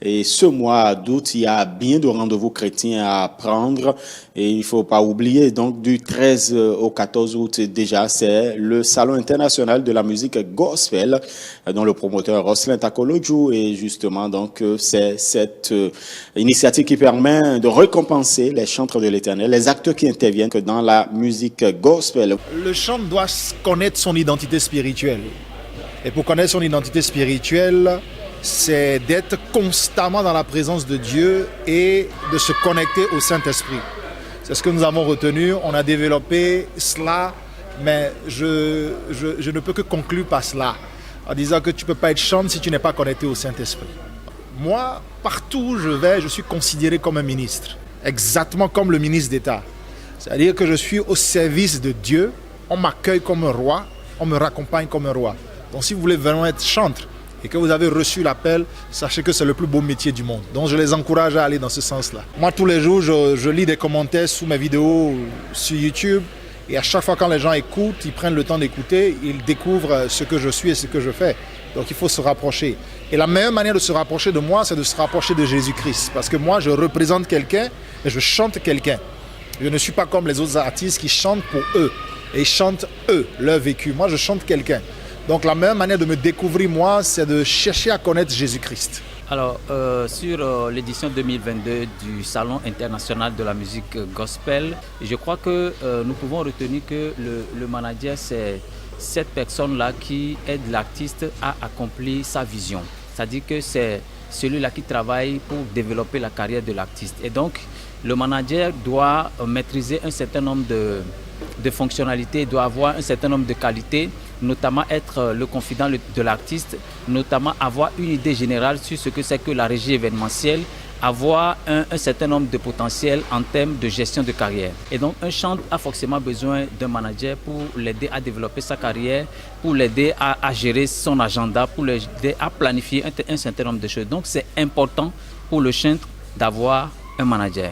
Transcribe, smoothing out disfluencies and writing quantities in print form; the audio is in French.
Et ce mois d'août, il y a bien de rendez-vous chrétiens à prendre. Et il ne faut pas oublier, donc du 13 au 14 août déjà, c'est le Salon international de la musique gospel, dont le promoteur Roslin Takoloju. Et justement, donc, c'est cette initiative qui permet de récompenser les chantres de l'Éternel, les acteurs qui interviennent dans la musique gospel. Le chantre doit connaître son identité spirituelle. Et pour connaître son identité spirituelle, c'est d'être constamment dans la présence de Dieu et de se connecter au Saint-Esprit. C'est ce que nous avons retenu. On a développé cela, mais je ne peux que conclure par cela, en disant que tu ne peux pas être chantre si tu n'es pas connecté au Saint-Esprit. Moi, partout où je vais, je suis considéré comme un ministre, exactement comme le ministre d'État. C'est-à-dire que je suis au service de Dieu, on m'accueille comme un roi, on me raccompagne comme un roi. Donc si vous voulez vraiment être chantre et que vous avez reçu l'appel, sachez que c'est le plus beau métier du monde. Donc je les encourage à aller dans ce sens-là. Moi, tous les jours, je lis des commentaires sous mes vidéos sur YouTube. Et à chaque fois quand les gens écoutent, ils prennent le temps d'écouter, ils découvrent ce que je suis et ce que je fais. Donc il faut se rapprocher. Et la meilleure manière de se rapprocher de moi, c'est de se rapprocher de Jésus-Christ. Parce que moi, je représente quelqu'un et je chante quelqu'un. Je ne suis pas comme les autres artistes qui chantent pour eux. Et ils chantent eux, leur vécu. Moi, je chante quelqu'un. Donc la meilleure manière de me découvrir, moi, c'est de chercher à connaître Jésus-Christ. Alors, sur l'édition 2022 du Salon international de la musique gospel, je crois que nous pouvons retenir que le manager, c'est cette personne-là qui aide l'artiste à accomplir sa vision. C'est-à-dire que c'est celui-là qui travaille pour développer la carrière de l'artiste. Et donc, le manager doit maîtriser un certain nombre de fonctionnalités, doit avoir un certain nombre de qualités, notamment être le confident de l'artiste, notamment avoir une idée générale sur ce que c'est que la régie événementielle, avoir un certain nombre de potentiels en termes de gestion de carrière. Et donc un chantre a forcément besoin d'un manager pour l'aider à développer sa carrière, pour l'aider à gérer son agenda, pour l'aider à planifier un certain nombre de choses. Donc c'est important pour le chantre d'avoir un manager.